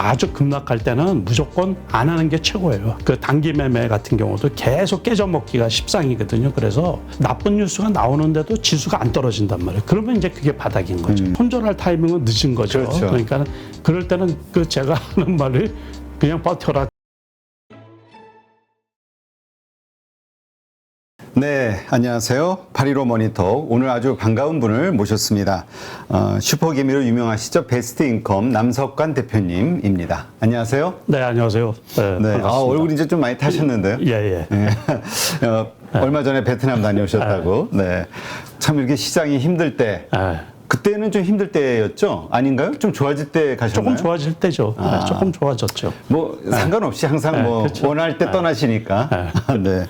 아주 급락할 때는 무조건 안 하는 게 최고예요. 그 단기 매매 같은 경우도 계속 깨져먹기가 십상이거든요. 그래서 나쁜 뉴스가 나오는데도 지수가 안 떨어진단 말이에요. 그러면 이제 그게 바닥인 거죠. 손절할 타이밍은 늦은 거죠. 그렇죠. 그러니까 그럴 때는 그 제가 하는 말이 그냥 버텨라. 네, 안녕하세요. 815 모니터. 오늘 아주 반가운 분을 모셨습니다. 슈퍼개미로 유명하시죠? 베스트인컴 남석관 대표님입니다. 안녕하세요. 네, 안녕하세요. 네, 네, 반갑습니다. 얼굴 이제 좀 많이 타셨는데요. 예. 네. 얼마 전에 베트남 다녀오셨다고. 네. 참 이렇게 시장이 힘들 때. 예. 그때는 좀 힘들 때였죠? 아닌가요? 좀 좋아질 때 가셨나요? 조금 좋아질 때죠. 네, 조금 좋아졌죠. 뭐 상관없이 항상 뭐 그렇죠. 원할 때 떠나시니까. 네.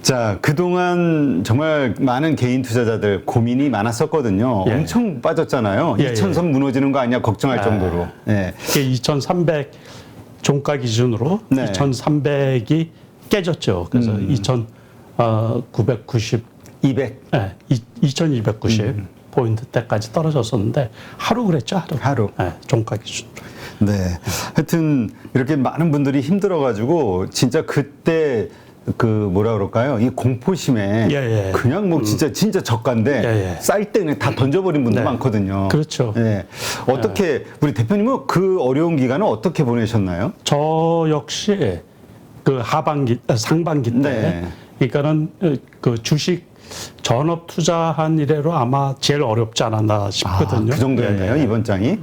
자, 그동안 정말 많은 개인 투자자들 고민이 많았었거든요. 예. 엄청 빠졌잖아요. 예, 2000선 무너지는 거 아니야 걱정할 정도로. 네. 이게 2,300 종가 기준으로 네. 2,300이 깨졌죠. 그래서 2,990, 200 네, 2,290 포인트 때까지 떨어졌었는데 하루 그랬죠, 하루. 네, 종가 기준. 네. 하여튼 이렇게 많은 분들이 힘들어가지고 진짜 그때 그 뭐라 그럴까요? 이 공포심에 예. 그냥 뭐 진짜 저가인데 예. 쌀 때 그냥 다 던져버린 분들 네. 많거든요. 그렇죠. 네. 어떻게 우리 대표님은 그 어려운 기간을 어떻게 보내셨나요? 저 역시 그 상반기 때, 네. 그러니까는 그 주식 전업 투자한 이래로 아마 제일 어렵지 않았나 싶거든요. 그 정도였나요? 예. 이번 장이?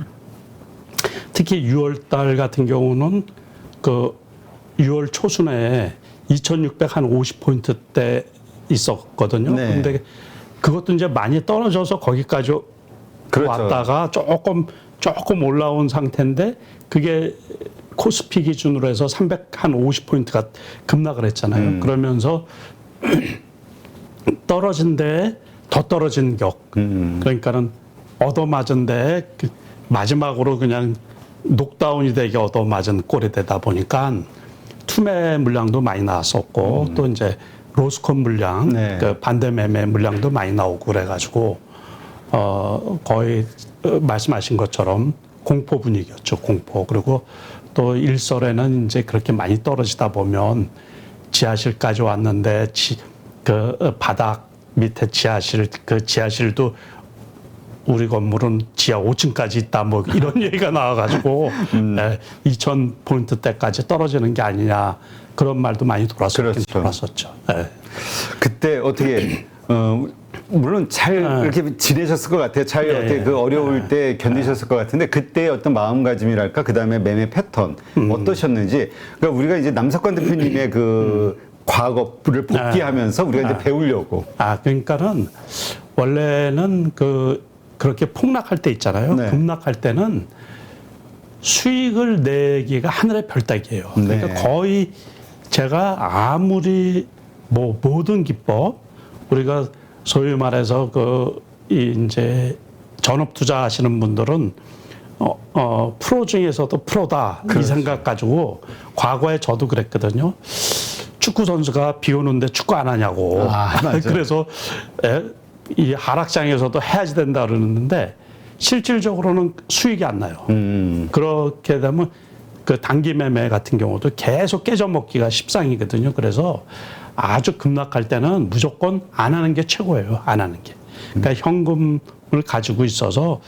특히 6월 달 같은 경우는 그 6월 초순에 2,650포인트 때 있었거든요. 네. 근데 그것도 이제 많이 떨어져서 거기까지 그렇죠. 왔다가 조금 올라온 상태인데 그게 코스피 기준으로 해서 350포인트가 급락을 했잖아요. 그러면서 떨어진 데에 더 떨어진 격. 그러니까는 얻어맞은 데에 마지막으로 그냥 녹다운이 되게 얻어맞은 꼴이 되다 보니까 투매 물량도 많이 나왔었고 또 이제 로스콘 물량, 네. 그 반대 매매 물량도 많이 나오고 그래가지고 거의 말씀하신 것처럼 공포 분위기였죠, 공포. 그리고 또 일설에는 이제 그렇게 많이 떨어지다 보면 지하실까지 왔는데 그 바닥 밑에 지하실도 우리 건물은 지하 5층까지 있다 뭐 이런 얘기가 나와가지고 2,000포인트 때까지 떨어지는 게 아니냐 그런 말도 많이 그렇죠. 돌았었죠. 네. 그때 어떻게 물론 잘 이렇게 지내셨을 것 같아요. 잘 어떻게 그 어려울 때 견디셨을 것 같은데 그때의 어떤 마음가짐이랄까 그 다음에 매매 패턴 어떠셨는지 그러니까 우리가 이제 남석관 대표님의 그 과거를 복귀하면서 우리가 이제 배우려고. 그러니까는 원래는 그렇게 폭락할 때 있잖아요. 네. 급락할 때는 수익을 내기가 하늘의 별따기예요. 그러니까 네. 거의 제가 아무리 뭐 모든 기법 우리가 소위 말해서 이제 전업 투자하시는 분들은 프로 중에서도 프로다 이 생각 가지고 과거에 저도 그랬거든요. 축구 선수가 비 오는데 축구 안 하냐고. 그래서 이 하락장에서도 해야지 된다 그러는데 실질적으로는 수익이 안 나요. 그렇게 되면 그 단기 매매 같은 경우도 계속 깨져먹기가 십상이거든요. 그래서 아주 급락할 때는 무조건 안 하는 게 최고예요. 안 하는 게. 그러니까 현금을 가지고 있어서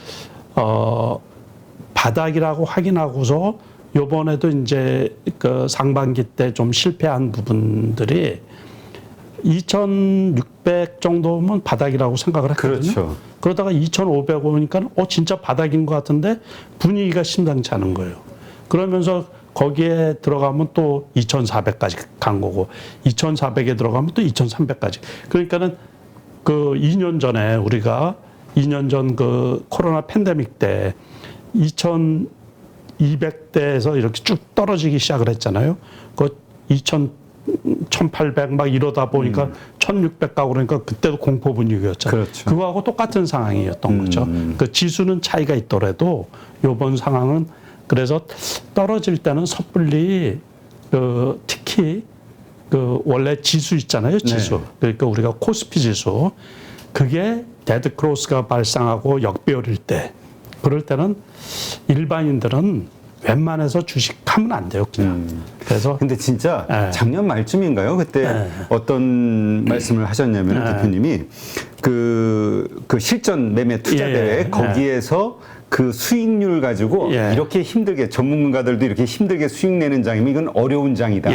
바닥이라고 확인하고서 요번에도 이제 그 상반기 때 좀 실패한 부분들이 2,600 정도면 바닥이라고 생각을 했거든요. 그렇죠. 그러다가 2,500 오니까 진짜 바닥인 것 같은데 분위기가 심상치 않은 거예요. 그러면서 거기에 들어가면 또 2,400까지 간 거고 2,400에 들어가면 또 2,300까지. 그러니까는 그 2년 전에 우리가 2년 전 그 코로나 팬데믹 때 2,200대에서 이렇게 쭉 떨어지기 시작을 했잖아요. 그 1,800 막 이러다 보니까 1,600 가고 그러니까 그때도 공포 분위기였잖아요. 그렇죠. 그거하고 똑같은 상황이었던 거죠. 그 지수는 차이가 있더라도 요번 상황은 그래서 떨어질 때는 섣불리 특히 그 원래 지수 있잖아요. 지수. 네. 그러니까 우리가 코스피 지수. 그게 데드 크로스가 발생하고 역배열일 때 그럴 때는 일반인들은 웬만해서 주식하면 안 돼요, 그냥. 그래서 근데 진짜 작년 말쯤인가요? 그때 어떤 말씀을 하셨냐면 대표님이 그 실전 매매 투자 대회 거기에서 그 수익률 가지고 이렇게 힘들게 전문가들도 이렇게 힘들게 수익 내는 장이면 이건 어려운 장이다.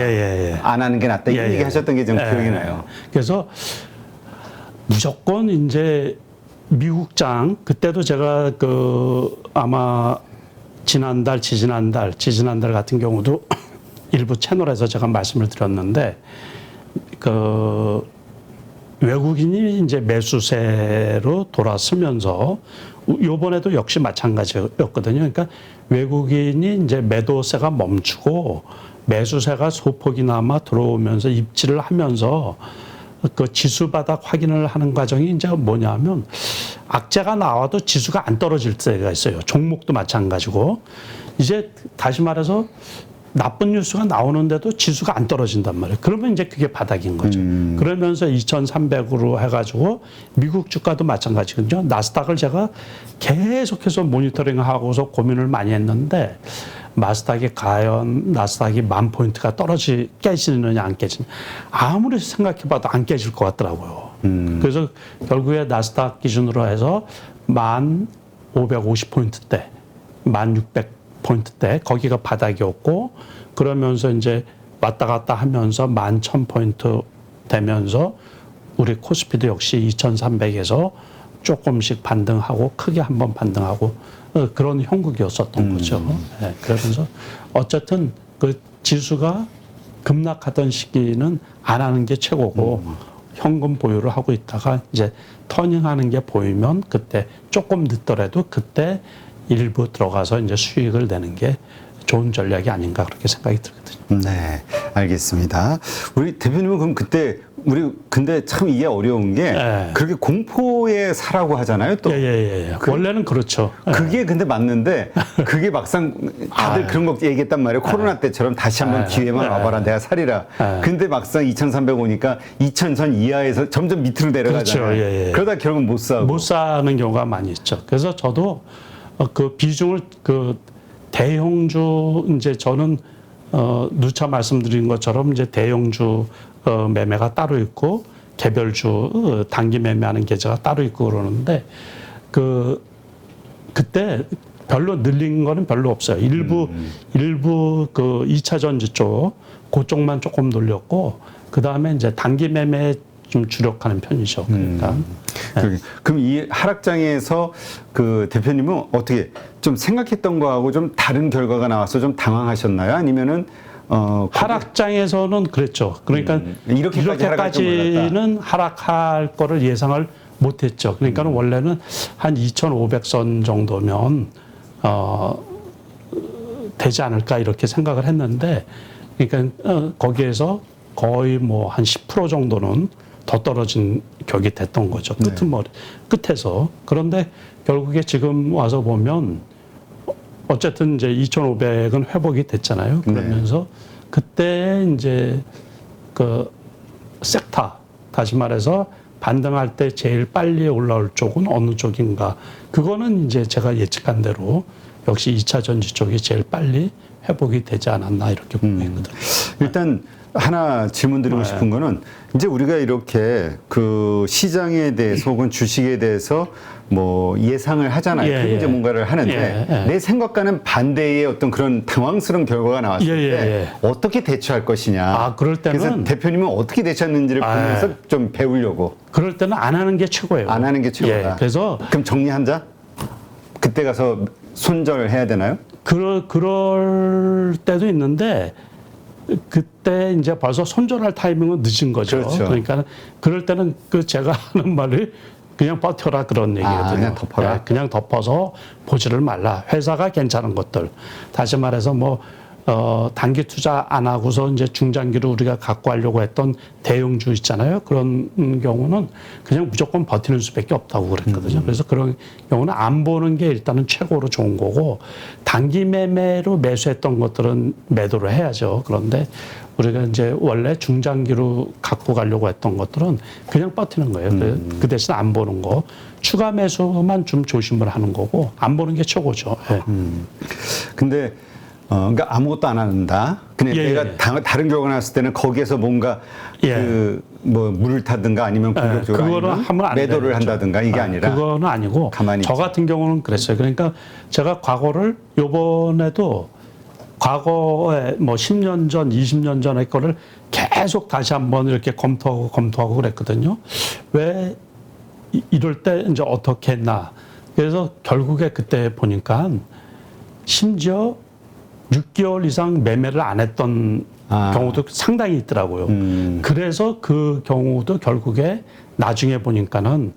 안 하는 게 낫다. 이런 얘기 하셨던 게 좀 기억이 나요. 그래서 무조건 이제 미국장 그때도 제가 그 아마 지지난달 같은 경우도 일부 채널에서 제가 말씀을 드렸는데 그 외국인이 이제 매수세로 돌아서면서 요번에도 역시 마찬가지였거든요. 그러니까 외국인이 이제 매도세가 멈추고 매수세가 소폭이나마 들어오면서 입지를 하면서 그 지수 바닥 확인을 하는 과정이 이제 뭐냐면 악재가 나와도 지수가 안 떨어질 때가 있어요. 종목도 마찬가지고 이제 다시 말해서 나쁜 뉴스가 나오는데도 지수가 안 떨어진단 말이에요. 그러면 이제 그게 바닥인 거죠. 그러면서 2,300으로 해가지고 미국 주가도 마찬가지거든요. 나스닥을 제가 계속해서 모니터링하고서 고민을 많이 했는데 나스닥이 과연 나스닥이 10,000포인트가 깨지느냐 안 깨지느냐 아무리 생각해봐도 안 깨질 것 같더라고요. 그래서 결국에 나스닥 기준으로 해서 1,550포인트대, 1,600포인트대 거기가 바닥이었고 그러면서 이제 왔다 갔다 하면서 11,000포인트 되면서 우리 코스피도 역시 2,300에서 조금씩 반등하고 크게 한번 반등하고 그런 형국이었었던 거죠. 네, 그러면서 어쨌든 그 지수가 급락하던 시기는 안 하는 게 최고고 현금 보유를 하고 있다가 이제 터닝하는 게 보이면 그때 조금 늦더라도 그때 일부 들어가서 이제 수익을 내는 게 좋은 전략이 아닌가 그렇게 생각이 들거든요. 네, 알겠습니다. 우리 대표님은 그럼 그때 우리 근데 참 이게 어려운 게 그렇게 공포에 사라고 하잖아요. 또 원래는 그렇죠. 그게 근데 맞는데 그게 막상 다들 그런 거 얘기했단 말이에요. 코로나 때처럼 다시 한번 기회만 와봐라. 내가 살이라. 근데 막상 2,300 오니까 2,000선 이하에서 점점 밑으로 내려가잖아요. 그렇죠. 그러다 결국은 못 사고. 못 사는 경우가 많이 있죠. 그래서 저도 그 비중을 그 대형주 이제 저는 누차 말씀드린 것처럼 이제 대형주 매매가 따로 있고 개별주 단기 매매하는 계좌가 따로 있고 그러는데 그때 별로 늘린 거는 별로 없어요. 일부 그 2차 전지 그쪽만 조금 늘렸고 그 다음에 이제 단기 매매에 좀 주력하는 편이죠. 그러니까. 그럼 이 하락장에서 그 대표님은 어떻게 좀 생각했던 거하고 좀 다른 결과가 나와서 좀 당황하셨나요? 아니면은 하락장에서는 그랬죠. 그러니까 이렇게까지는 하락할 거를 예상을 못했죠. 그러니까 원래는 한 2,500선 정도면 되지 않을까 이렇게 생각을 했는데, 그러니까 거기에서 거의 뭐 한 10% 정도는 더 떨어진 격이 됐던 거죠. 끝에서. 그런데 결국에 지금 와서 보면 어쨌든 이제 2,500은 회복이 됐잖아요. 그러면서 그때 이제 그 섹터, 다시 말해서 반등할 때 제일 빨리 올라올 쪽은 어느 쪽인가. 그거는 이제 제가 예측한 대로 역시 2차 전지 쪽이 제일 빨리 회복이 되지 않았나 이렇게 보고 있거든요. 일단 하나 질문 드리고 싶은 거는 이제 우리가 이렇게 그 시장에 대해서 혹은 주식에 대해서 뭐 예상을 하잖아요. 그리고 이제 뭔가를 하는데 내 생각과는 반대의 어떤 그런 당황스러운 결과가 나왔을 때 어떻게 대처할 것이냐. 그럴 때는 그래서 대표님은 어떻게 대처했는지를 보면서 좀 배우려고. 그럴 때는 안 하는 게 최고예요. 안 하는 게 최고다. 그래서 그럼 정리 한 자? 그때 가서 손절해야 되나요? 그럴 때도 있는데 그때 이제 벌써 손절할 타이밍은 늦은 거죠. 그렇죠. 그러니까 그럴 때는 그 제가 하는 말이 그냥 버텨라 그런 얘기거든요. 그냥 덮어라. 그냥 덮어서 보지를 말라. 회사가 괜찮은 것들. 다시 말해서 뭐 단기 투자 안 하고서 이제 중장기로 우리가 갖고 하려고 했던 대형주 있잖아요. 그런 경우는 그냥 무조건 버티는 수밖에 없다고 그랬거든요. 그래서 그런 경우는 안 보는 게 일단은 최고로 좋은 거고, 단기 매매로 매수했던 것들은 매도를 해야죠. 그런데 우리가 이제 원래 중장기로 갖고 가려고 했던 것들은 그냥 버티는 거예요. 그 대신 안 보는 거. 추가 매수만 좀 조심을 하는 거고, 안 보는 게 최고죠. 근데 그러니까 아무것도 안 한다. 그냥 예, 내가 예. 다른 결과가 났을 때는 거기에서 뭔가 예. 뭐 물을 타든가 아니면 공격적으로 그거는 아니면 하면 안 매도를 되죠. 한다든가 이게 아니라 그거는 아니고 가만히 저 같은 경우는 그랬어요. 그러니까 제가 과거를 요번에도 과거에 뭐 10년 전, 20년 전의 거를 계속 다시 한번 이렇게 검토하고 그랬거든요. 왜 이럴 때 이제 어떻게 했나. 그래서 결국에 그때 보니까 심지어 6개월 이상 매매를 안 했던 경우도 상당히 있더라고요. 그래서 그 경우도 결국에 나중에 보니까는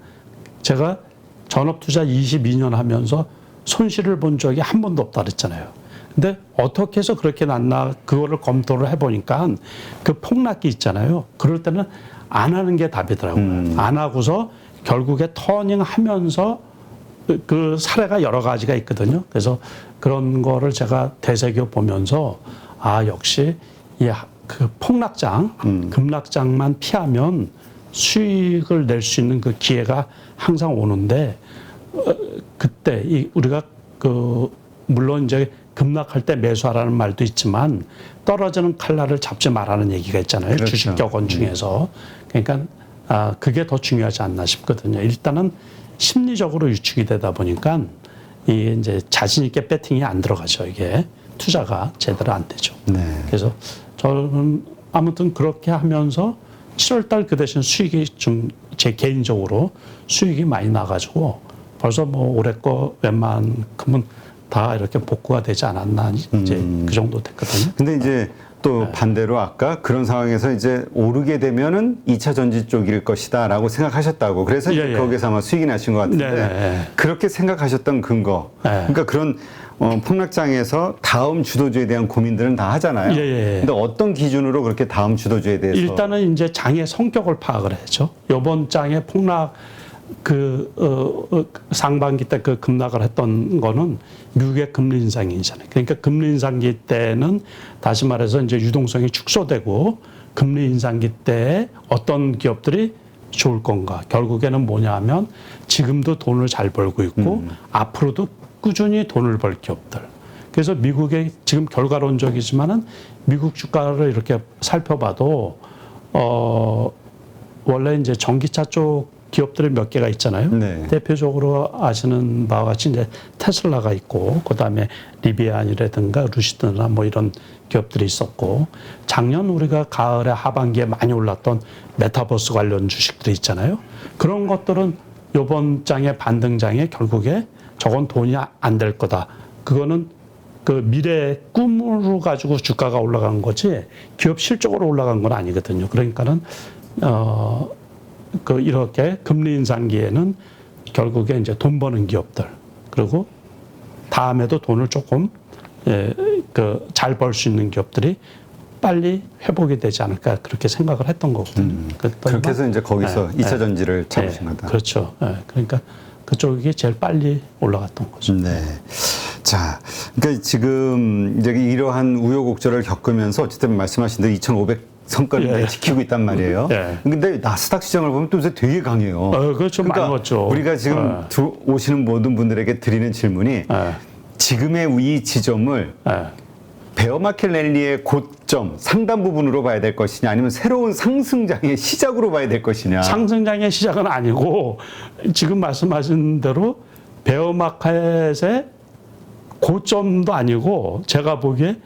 제가 전업투자 22년 하면서 손실을 본 적이 한 번도 없다 그랬잖아요. 근데 어떻게 해서 그렇게 났나 그거를 검토를 해보니까 그 폭락기 있잖아요. 그럴 때는 안 하는 게 답이더라고요. 안 하고서 결국에 터닝 하면서 그 사례가 여러 가지가 있거든요. 그래서 그런 거를 제가 되새겨 보면서 역시 그 폭락장, 급락장만 피하면 수익을 낼 수 있는 그 기회가 항상 오는데 그때 우리가 물론 이제 급락할 때 매수하라는 말도 있지만 떨어지는 칼날을 잡지 말라는 얘기가 있잖아요. 그렇죠. 주식 격언 중에서. 그러니까 그게 더 중요하지 않나 싶거든요. 일단은 심리적으로 유축이 되다 보니까 이 이제 자신 있게 배팅이 안 들어가죠. 이게 투자가 제대로 안 되죠. 네. 그래서 저는 아무튼 그렇게 하면서 7월달 그 대신 수익이 좀 제 개인적으로 수익이 많이 나가지고 벌써 뭐 올해 거 웬만큼은 다 이렇게 복구가 되지 않았나 이제 그 정도 됐거든요. 근데 이제 또 반대로 아까 그런 상황에서 이제 오르게 되면은 2차 전지 쪽일 것이다라고 생각하셨다고. 그래서 이제 예, 예. 거기서 아마 수익이 나신 것 같은데 네. 그렇게 생각하셨던 근거. 그러니까 그런 폭락장에서 다음 주도주에 대한 고민들은 다 하잖아요. 예. 근데 어떤 기준으로 그렇게 다음 주도주에 대해서 일단은 이제 장의 성격을 파악을 해야죠. 이번 장의 폭락 상반기 때 그 급락을 했던 거는 미국의 금리 인상이잖아요. 그러니까 금리 인상기 때는 다시 말해서 이제 유동성이 축소되고 금리 인상기 때 어떤 기업들이 좋을 건가. 결국에는 뭐냐 하면 지금도 돈을 잘 벌고 있고 앞으로도 꾸준히 돈을 벌 기업들. 그래서 미국의 지금 결과론적이지만은 미국 주가를 이렇게 살펴봐도 원래 이제 전기차 쪽 기업들이 몇 개가 있잖아요. 네. 대표적으로 아시는 바와 같이 이제 테슬라가 있고, 그 다음에 리비안이라든가 루시드나 뭐 이런 기업들이 있었고, 작년 우리가 가을에 하반기에 많이 올랐던 메타버스 관련 주식들이 있잖아요. 그런 것들은 이번 장의 반등장에 결국에 저건 돈이 안 될 거다. 그거는 그 미래의 꿈으로 가지고 주가가 올라간 거지 기업 실적으로 올라간 건 아니거든요. 그러니까는 이렇게 금리 인상기에는 결국에 이제 돈 버는 기업들 그리고 다음에도 돈을 조금 잘 벌 수 있는 기업들이 빨리 회복이 되지 않을까 그렇게 생각을 했던 거거든요. 그렇게 해서 이제 거기서 2차 전지를 잡으신 거다. 그렇죠. 그러니까 그쪽이 제일 빨리 올라갔던 거죠. 네. 자, 그러니까 지금 이제 이러한 우여곡절을 겪으면서 어쨌든 말씀하신 대로 2,500 선까지 지키고 있단 말이에요. 근데 나스닥 시장을 보면 또 요새 되게 강해요. 그렇죠. 많이 먹죠. 우리가 지금 오시는 모든 분들에게 드리는 질문이 지금의 이 지점을 베어마켓 랠리의 고점, 상단 부분으로 봐야 될 것이냐 아니면 새로운 상승장의 시작으로 봐야 될 것이냐. 상승장의 시작은 아니고 지금 말씀하신 대로 베어마켓의 고점도 아니고 제가 보기에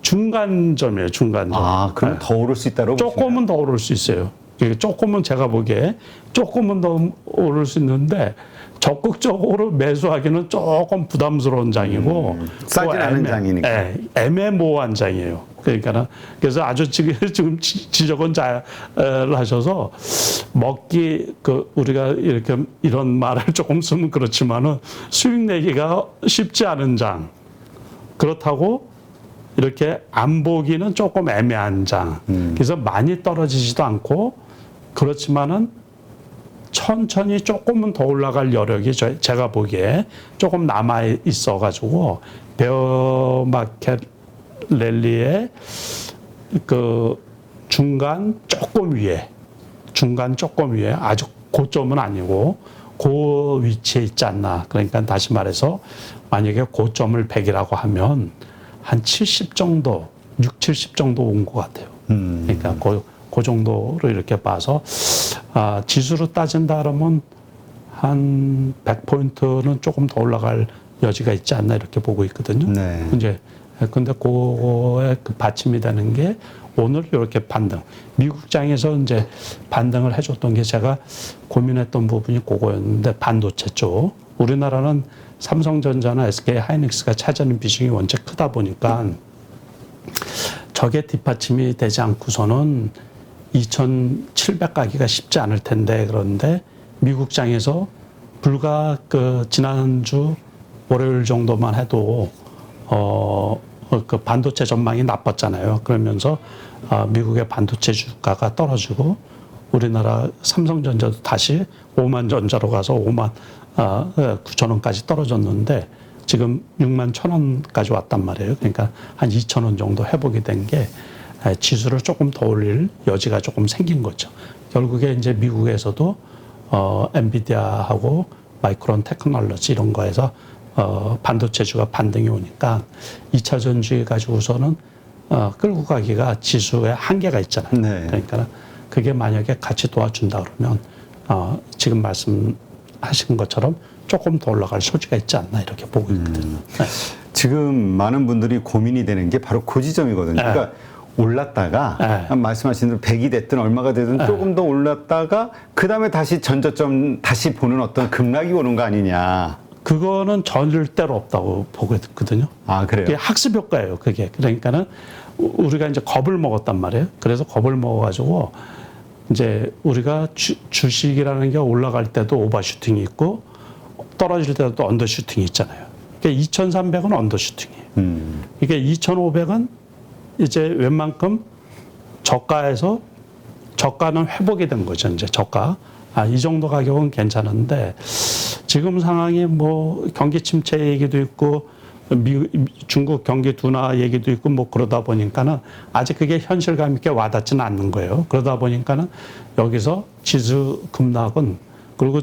중간점이에요. 중간점. 그럼 더 오를 수 있다고 조금은 더 오를 수 있어요. 조금은 제가 보기에 조금은 더 오를 수 있는데 적극적으로 매수하기는 조금 부담스러운 장이고 싸진 않은 장이니까. 애매모호한 장이에요. 그러니까 그래서 아주 지금 지적은 잘 하셔서 우리가 이렇게 이런 말을 조금 쓰면 그렇지만은 수익 내기가 쉽지 않은 장. 그렇다고 이렇게 안 보기는 조금 애매한 장. 그래서 많이 떨어지지도 않고 그렇지만은 천천히 조금은 더 올라갈 여력이 제가 보기에 조금 남아 있어가지고 베어마켓 랠리의 그 중간 조금 위에 아주 고점은 아니고 그 위치에 있지 않나. 그러니까 다시 말해서 만약에 고점을 100이라고 하면 한 70 정도, 6, 70 정도 온 것 같아요. 그러니까 그 정도로 이렇게 봐서 지수로 따진다 그러면 한 100포인트는 조금 더 올라갈 여지가 있지 않나 이렇게 보고 있거든요. 네. 이제 근데 그거에 그 받침이 되는 게 오늘 이렇게 반등. 미국장에서 이제 반등을 해줬던 게 제가 고민했던 부분이 그거였는데 반도체 쪽. 우리나라는 삼성전자나 SK 하이닉스가 차지하는 비중이 원체 크다 보니까 저게 뒷받침이 되지 않고서는 2,700 가기가 쉽지 않을 텐데 그런데 미국장에서 불과 그 지난주 월요일 정도만 해도 그 반도체 전망이 나빴잖아요. 그러면서 미국의 반도체 주가가 떨어지고 우리나라 삼성전자도 다시 5만 전자로 가서 5만 9천 원까지 떨어졌는데 지금 6만 1천 원까지 왔단 말이에요. 그러니까 한 2천 원 정도 회복이 된 게 지수를 조금 더 올릴 여지가 조금 생긴 거죠. 결국에 이제 미국에서도 엔비디아하고 마이크론 테크놀로지 이런 거에서 반도체주가 반등이 오니까 2차 전지 가지고서는 끌고 가기가 지수에 한계가 있잖아요. 네. 그러니까 그게 만약에 같이 도와준다 그러면 지금 말씀하신 것처럼 조금 더 올라갈 소지가 있지 않나 이렇게 보고 있거든요. 네. 지금 많은 분들이 고민이 되는 게 바로 그 지점이거든요. 그러니까 올랐다가 말씀하신 대로 100이 됐든 얼마가 되든 조금 더 올랐다가 그다음에 다시 전저점 다시 보는 어떤 급락이 오는 거 아니냐. 그거는 절대로 없다고 보거든요. 아, 그래요? 그게 학습 효과예요, 그게. 그러니까는 우리가 이제 겁을 먹었단 말이에요. 그래서 겁을 먹어가지고 이제 우리가 주식이라는 게 올라갈 때도 오버슈팅이 있고 떨어질 때도 언더슈팅이 있잖아요. 그러니까 2,300은 언더슈팅이에요. 그러니까 2,500은 이제 웬만큼 저가에서 저가는 회복이 된 거죠, 이제 저가. 이 정도 가격은 괜찮은데 지금 상황이 뭐 경기 침체 얘기도 있고 중국 경기 둔화 얘기도 있고 뭐 그러다 보니까는 아직 그게 현실감 있게 와닿지는 않는 거예요. 그러다 보니까는 여기서 지수 급락은 그리고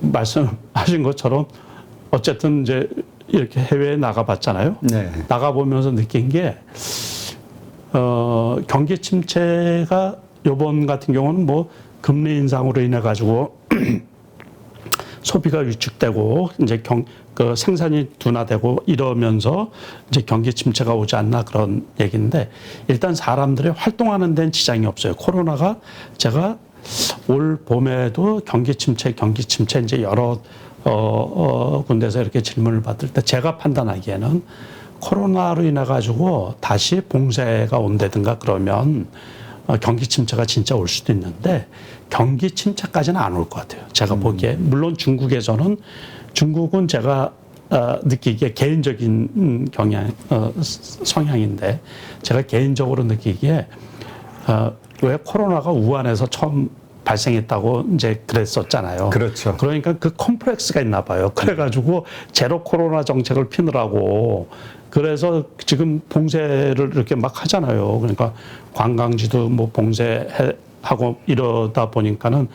말씀하신 것처럼 어쨌든 이제 이렇게 해외에 나가봤잖아요. 네. 나가보면서 느낀 게 경기 침체가 요번 같은 경우는 뭐 금리 인상으로 인해 가지고 소비가 위축되고 이제 그 생산이 둔화되고 이러면서 이제 경기 침체가 오지 않나 그런 얘기인데 일단 사람들이 활동하는 데는 지장이 없어요. 코로나가 제가 올 봄에도 경기 침체 이제 여러 군데서 이렇게 질문을 받을 때 제가 판단하기에는 코로나로 인해 가지고 다시 봉쇄가 온다든가 그러면 경기 침체가 진짜 올 수도 있는데 경기 침체까지는 안 올 것 같아요. 제가 보기에. 물론 중국은 제가 느끼기에 개인적인 성향인데 제가 개인적으로 느끼기에 왜 코로나가 우한에서 처음 발생했다고 이제 그랬었잖아요. 그렇죠. 그러니까 그 컴플렉스가 있나 봐요. 그래가지고 제로 코로나 정책을 피느라고 그래서 지금 봉쇄를 이렇게 막 하잖아요. 그러니까 관광지도 뭐 봉쇄하고 이러다 보니까는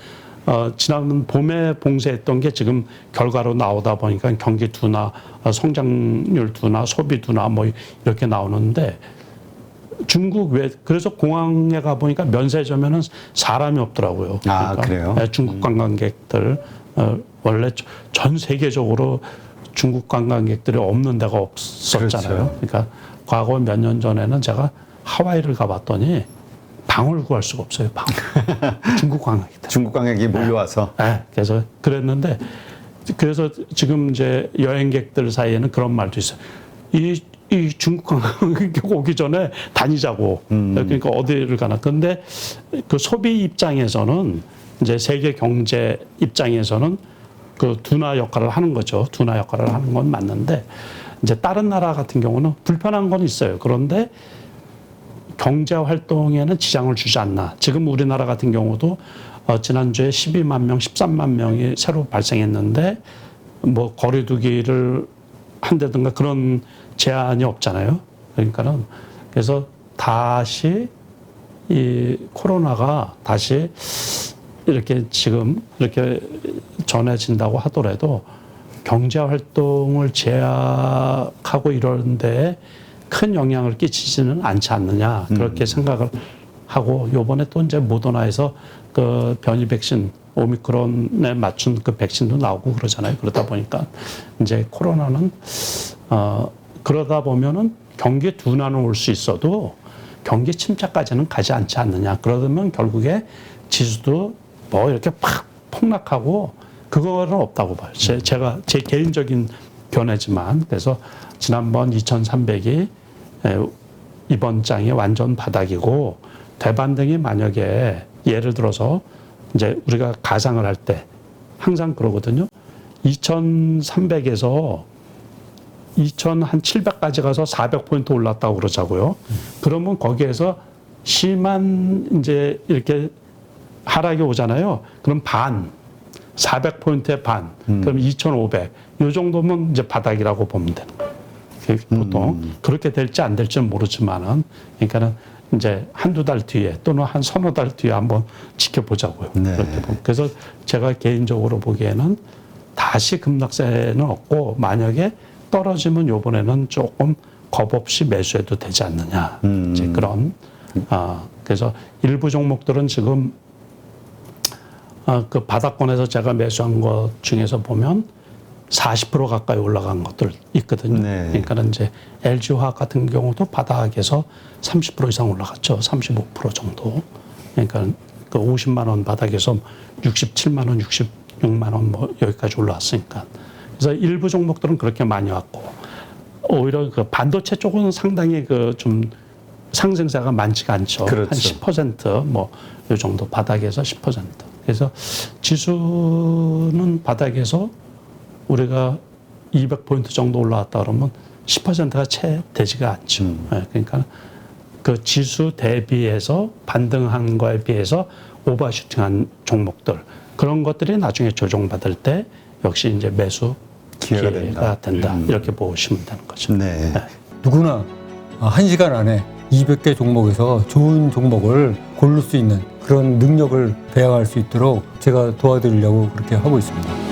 지난 봄에 봉쇄했던 게 지금 결과로 나오다 보니까 경기 둔화, 성장률 둔화, 소비 둔화 뭐 이렇게 나오는데 중국 그래서 공항에 가 보니까 면세점에는 사람이 없더라고요. 그러니까 그래요? 중국 관광객들 원래 전 세계적으로 중국 관광객들이 없는 데가 없었잖아요. 그렇죠. 그러니까 과거 몇 년 전에는 제가 하와이를 가봤더니 방을 구할 수가 없어요. 방. 중국 관광객들. 중국 관광객이 몰려와서. 네. 그래서 그랬는데 그래서 지금 이제 여행객들 사이에는 그런 말도 있어요. 이 중국 관광객 오기 전에 다니자고. 그러니까 어디를 가나. 근데 그 소비 입장에서는 이제 세계 경제 입장에서는 그 둔화 역할을 하는 거죠. 둔화 역할을 하는 건 맞는데 이제 다른 나라 같은 경우는 불편한 건 있어요. 그런데 경제 활동에는 지장을 주지 않나. 지금 우리나라 같은 경우도 지난주에 12만 명, 13만 명이 새로 발생했는데 뭐 거리두기를 한다든가 그런 제한이 없잖아요. 그러니까는 그래서 다시 이 코로나가 다시 이렇게 지금 이렇게 전해진다고 하더라도 경제 활동을 제약하고 이러는데 큰 영향을 끼치지는 않지 않느냐 그렇게 생각을 하고 요번에 또 이제 모더나에서 그 변이 백신 오미크론에 맞춘 그 백신도 나오고 그러잖아요. 그러다 보니까 이제 코로나는 그러다 보면은 경기 둔화는 올 수 있어도 경기 침체까지는 가지 않지 않느냐. 그러면 결국에 지수도 뭐 이렇게 팍 폭락하고 그거는 없다고 봐요. 제가 제 개인적인 견해지만 그래서 지난번 2,300이 이번 장이 완전 바닥이고 대반등이 만약에 예를 들어서 이제 우리가 가상을 할 때 항상 그러거든요. 2,300에서 2,700까지 가서 400포인트 올랐다고 그러자고요. 그러면 거기에서 심한 이제 이렇게 하락이 오잖아요. 그럼 반, 400포인트의 반, 그럼 2,500. 요 정도면 이제 바닥이라고 보면 되는 거예요. 보통 그렇게 될지 안 될지는 모르지만은 그러니까는 이제 한두 달 뒤에 또는 한 서너 달 뒤에 한번 지켜보자고요. 네. 그렇게 보면. 그래서 제가 개인적으로 보기에는 다시 급락세는 없고 만약에 떨어지면 요번에는 조금 겁 없이 매수해도 되지 않느냐. 이제 그런 그래서 일부 종목들은 지금 그 바닥권에서 제가 매수한 것 중에서 보면 40% 가까이 올라간 것들 있거든요. 네. 그러니까 이제 LG화학 같은 경우도 바닥에서 30% 이상 올라갔죠. 35% 정도. 그러니까 그 50만 원 바닥에서 67만 원, 66만 원 뭐 여기까지 올라왔으니까. 그래서 일부 종목들은 그렇게 많이 왔고 오히려 그 반도체 쪽은 상당히 그 좀 상승세가 많지가 않죠. 그렇죠. 한 10%뭐 요 정도 바닥에서 10%. 그래서 지수는 바닥에서 우리가 200포인트 정도 올라왔다 그러면 10%가 채 되지가 않죠. 네, 그러니까 그 지수 대비해서 반등한 거에 비해서 오버슈팅한 종목들 그런 것들이 나중에 조정받을 때 역시 이제 매수 기회가 된다. 이렇게 보시면 되는 거죠. 네. 네. 누구나 1시간 안에 200개 종목에서 좋은 종목을 고를 수 있는 그런 능력을 배양할 수 있도록 제가 도와드리려고 그렇게 하고 있습니다.